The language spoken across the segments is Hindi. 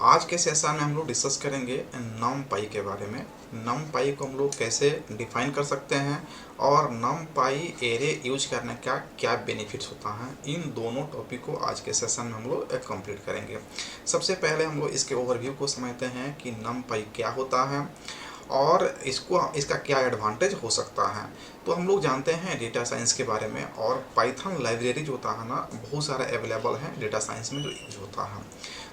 आज के सेशन में हम लोग डिस्कस करेंगे नमपाई के बारे में। नमपाई को हम लोग कैसे डिफाइन कर सकते हैं और नमपाई एरे यूज करने का क्या बेनिफिट्स होता है, इन दोनों टॉपिक को आज के सेशन में हम लोग कंप्लीट करेंगे। सबसे पहले हम लोग इसके ओवरव्यू को समझते हैं कि नमपाई क्या होता है और इसका क्या एडवांटेज हो सकता है। तो हम लोग जानते हैं डेटा साइंस के बारे में, और पाइथन लाइब्रेरी जो होता है ना, बहुत सारा अवेलेबल है डेटा साइंस में जो यूज होता है।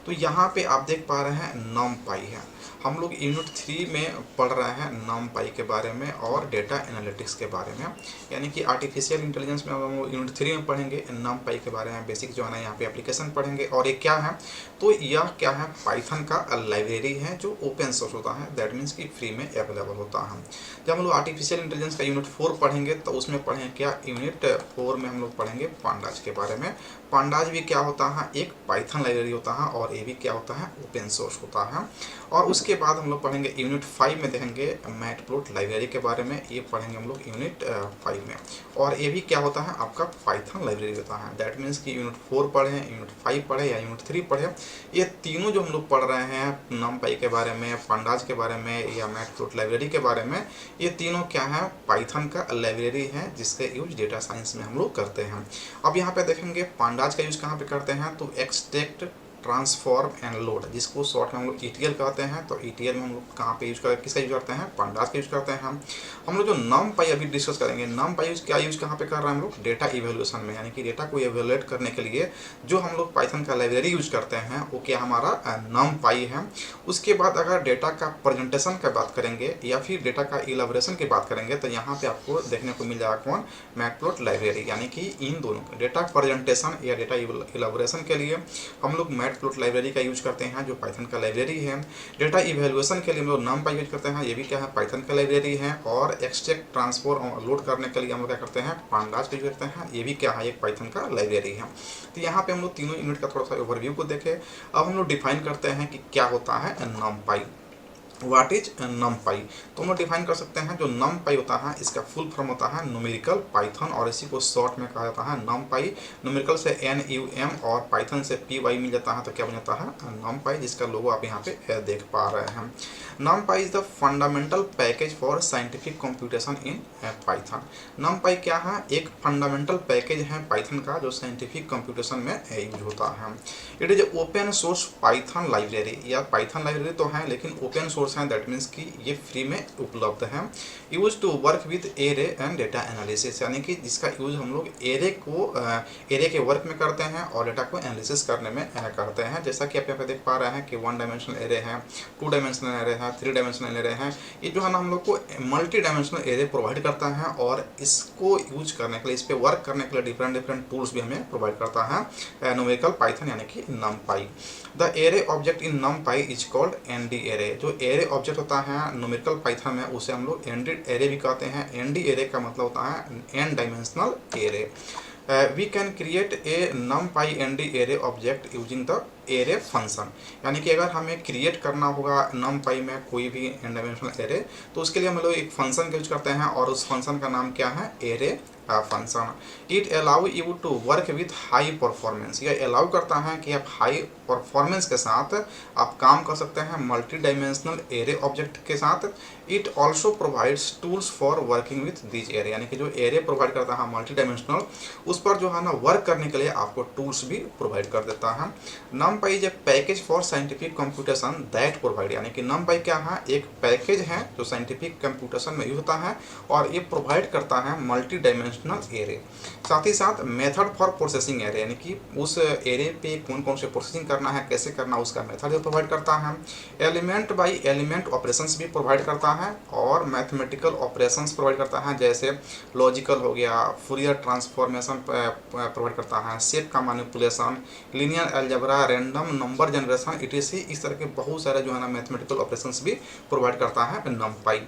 तो यहाँ पे आप देख पा रहे हैं नमपाई है। हम लोग यूनिट 3 में पढ़ रहे हैं नमपाई के बारे में और डेटा एनालिटिक्स के बारे में, यानी कि आर्टिफिशियल इंटेलिजेंस में हम लोग यूनिट 3 में पढ़ेंगे नमपाई के बारे में। बेसिक जो है ना, यहाँ पे एप्लीकेशन पढ़ेंगे। और ये क्या है, तो यह क्या है, पाइथन का लाइब्रेरी है जो ओपन सोर्स होता है, दैट मीन्स कि फ्री में अवेलेबल होता है। जब हम लोग आर्टिफिशियल इंटेलिजेंस का यूनिट 4 पढ़ेंगे तो उसमें पढ़ेंगे क्या, यूनिट 4 में हम लोग पढ़ेंगे पांडाज के बारे में। पांडाज भी क्या होता है, एक पाइथन लाइब्रेरी होता है, और ये भी क्या होता है, ओपन सोर्स होता है। और उसके बाद हम लोग पढ़ेंगे यूनिट 5 में देखेंगे मैटप्लॉट लाइब्रेरी के बारे में, ये पढ़ेंगे हम लोग यूनिट 5 में। और ये भी क्या होता है, आपका पाइथन लाइब्रेरी होता है। दैट मीन्स कि यूनिट 4 पढ़े, यूनिट 5 पढ़े या यूनिट 3 पढ़े, ये तीनों जो हम लोग पढ़ रहे हैं नमपाई के बारे में, पांडाज के बारे में या मैटप्लॉट लाइब्रेरी के बारे में, ये तीनों क्या है, पाइथन का लाइब्रेरी है जिसके यूज डेटा साइंस में हम लोग करते हैं। अब यहाँ पे देखेंगे पांडाज का यूज कहाँ पे करते हैं, तो एक्सट्रैक्ट, ट्रांसफॉर्म एंड लोड, जिसको शॉर्ट में हम लोग ETL कहते हैं। तो ETL में हम लोग कहाँ पे यूज करते हैं, किसका यूज करते हैं, पांडाज का यूज करते हैं। हम लोग जो नमपाई अभी डिस्कस करेंगे, नमपाई यूज क्या यूज कहाँ पे कर रहे हैं हम लोग, डेटा इवेल्यूशन में, यानी कि डेटा को इवेल्युएट करने के लिए जो हम लोग पाइथन का लाइब्रेरी यूज करते हैं वो क्या हमारा नमपाई है। उसके बाद अगर डेटा का प्रेजेंटेशन की बात करेंगे या फिर डेटा का इलेबोरेशन की बात करेंगे तो यहाँ पे आपको देखने को मिल जाएगा कौन, मैटप्लॉट लाइब्रेरी। यानी कि इन दोनों डेटा प्रेजेंटेशन या डेटा इलेबोरेशन के लिए हम लोग मैटप्लॉट लाइब्रेरी का यूज करते हैं जो पाइथन का लाइब्रेरी है। डेटा इवेल्युएशन के लिए हम लोग नमपाई यूज करते हैं, ये भी क्या है, पाइथन का लाइब्रेरी है। और एक्सट्रैक्ट, ट्रांसफॉर्म और लोड करने के लिए हम लोग क्या करते हैं, पांडाज का यूज करते हैं, ये भी क्या है, एक पाइथन का लाइब्रेरी है। तो यहाँ पे हम लोग तीनों यूनिट का थोड़ा सा ओवरव्यू को देखें। अब हम लोग डिफाइन करते हैं कि क्या होता है नमपाई, व्हाट इज नमपाई। तो हम लोग डिफाइन कर सकते हैं जो नमपाई होता है इसका फुल फॉर्म होता है न्यूमेरिकल पाइथन, और इसी को शॉर्ट में कहा जाता है नमपाई। न्यूमेरिकल से NUM और पाइथन से PY मिल जाता है तो क्या बन जाता है, नमपाई, जिसका लोगो आप यहाँ पे देख पा रहे हैं। नमपाई is the fundamental package for scientific computation in Python. नमपाई क्या है, एक फंडामेंटल पैकेज है पाइथन का जो साइंटिफिक कंप्यूटेशन में यूज होता है। It is open source Python library, या पाइथन लाइब्रेरी तो है लेकिन ओपन सोर्स है, दैट मीन्स कि ये फ्री में उपलब्ध है। Use to work with array and data analysis, यानी कि जिसका यूज हम लोग एरे के वर्क में करते हैं और डेटा को एनालिसिस करने में करते हैं। जैसा कि आप यहाँ पे देख पा रहे हैं कि 1 डायमेंशनल एरे है, 2 डायमेंशनल एरे है, 3 डायमेंशनल एरे है। ये जो है ना हम लोग को मल्टी डायमेंशनल एरे प्रोवाइड करता है, और इसको यूज करने के लिए, इस पर वर्क करने के लिए डिफरेंट टूल्स भी हमें प्रोवाइड करता है न्यूमेरिकल पाइथन यानी कि नमपाई। The array object in नमपाई is called ND array. जो एरे ऑब्जेक्ट होता है न्यूमेरिकल पाइथन में उसे हम लोग ND एरे भी कहते हैं। ND एरे का मतलब होता है N dimensional array. We can create a NumPy ND array object using the array function, यानी कि अगर हमें क्रिएट करना होगा नमपाई में कोई भी n डायमेंशनल एरे तो उसके लिए हम लोग एक फंक्शन का यूज करते हैं, और उस फंक्शन का नाम क्या है, array function. It allow you to work with high performance, यह अलाउ करता है कि आप हाई परफॉर्मेंस के साथ आप काम कर सकते हैं मल्टी डायमेंशनल एरे ऑब्जेक्ट के साथ। It also provides tools for working with this array, यानी कि जो एरे प्रोवाइड करता है मल्टी डायमेंशनल, उस पर जो है ना वर्क करने के लिए आपको टूल्स भी प्रोवाइड कर देता है। नमपाई is a package for scientific computation that provide, यानी कि नमपाई क्या है, एक पैकेज है जो साइंटिफिक कंप्यूटेशन में यूज होता है और ये प्रोवाइड करता है मल्टी डायमेंशनल एरे। साथ ही साथ मेथड फॉर प्रोसेसिंग एरे, यानी कि उस एरे पे कौन कौन से प्रोसेसिंग करना है, कैसे करना, उसका मेथड प्रोवाइड करता है। एलिमेंट बाय एलिमेंट ऑपरेशंस भी प्रोवाइड करता है, और मैथमेटिकल ऑपरेशंस प्रोवाइड करता है, जैसे लॉजिकल हो गया, फूरियर ट्रांसफॉर्मेशन प्रोवाइड करता है, शेप का manipulation, linear algebra, random number generation, इस तरह के बहुत सारे जो है ना मैथमेटिकल ऑपरेशंस भी प्रोवाइड करता है नमपाई।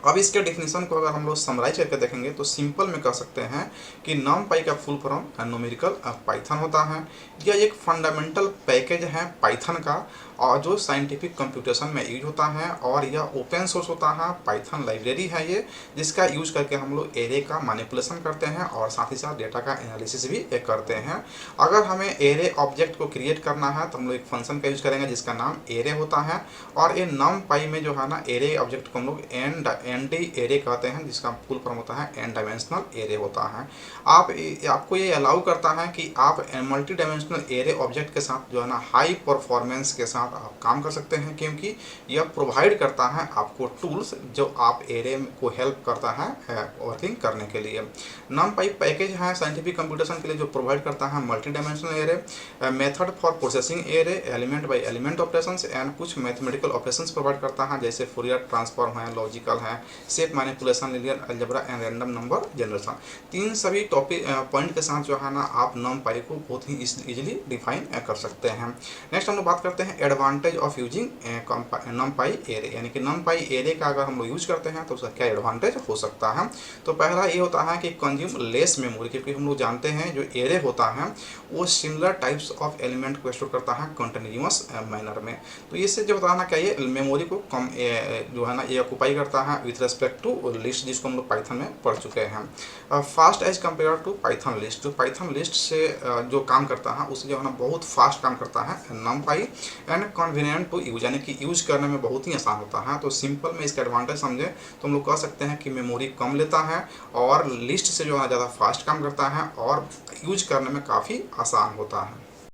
अब इसके डेफिनेशन को अगर हम लोग समराइज करके देखेंगे तो सिंपल में कह सकते हैं कि NumPy का फुल फॉर्म न्यूमेरिकल पाइथन होता है। यह एक फंडामेंटल पैकेज है पाइथन का, और जो साइंटिफिक कंप्यूटेशन में यूज होता है, और यह ओपन सोर्स होता है। पाइथन लाइब्रेरी है ये, जिसका यूज करके हम लोग एरे का मैनिपुलेशन करते हैं और साथ ही साथ डेटा का एनालिसिस भी करते हैं। अगर हमें एरे ऑब्जेक्ट को क्रिएट करना है तो हम लोग एक फंक्शन का यूज करेंगे जिसका नाम एरे होता है। और ये NumPy में जो है ना एरे ऑब्जेक्ट को हम लोग एनडी एरे कहते हैं, जिसका फुल फॉर्म होता है एन डायमेंशनल एरे होता है। आपको ये अलाउ करता है कि आप मल्टी डायमेंशनल एरे ऑब्जेक्ट के साथ जो है ना हाई परफॉर्मेंस के साथ आप काम कर सकते हैं, क्योंकि यह प्रोवाइड करता है आपको टूल्स जो आप एरे को हेल्प करता है वर्किंग करने के लिए। NumPy पैकेज है साइंटिफिक कंप्यूटेशन के लिए जो प्रोवाइड करता है multi dimensional array, method for processing array, element by element operations and कुछ मैथमेटिकल ऑपरेशंस प्रोवाइड करता है, जैसे फूरियर ट्रांसफॉर्म है, लॉजिकल है, shape manipulation, linear algebra and random number generation. तीन सभी टॉपिक पॉइंट के साथ जो है ना आप NumPy को बहुत ही इजीली डिफाइन कर सकते हैं। नेक्स्ट हम लोग बात करते हैं advantage of using NumPy array, यानी कि NumPy एरे का अगर हम लोग यूज करते हैं तो उसका क्या एडवांटेज हो सकता है। तो पहला ये होता है कि कंज्यूम लेस मेमोरी, क्योंकि हम लोग जानते हैं जो एरे होता है वो सिमिलर टाइप्स ऑफ एलिमेंट को स्टोर करता है कंटिन्यूअस मैनर में। तो इससे जो होता है ना क्या ये मेमोरी को कम जो है ना ये ऑक्यूपाई करता है विथ रिस्पेक्ट टू लिस्ट, जिसको हम लोग पाइथन में पढ़ चुके हैं। Fast as compare to Python list, जो पाइथन लिस्ट से जो काम करता है उससे जो है ना बहुत फास्ट काम करता है NumPy, and convenient to use, यानी कि यूज करने में बहुत ही आसान होता है। तो सिंपल में इसका एडवांटेज समझे तो हम लोग कह सकते हैं कि मेमोरी कम लेता है और लिस्ट से जो है ज़्यादा फास्ट काम करता है और यूज करने में काफ़ी आसान होता है।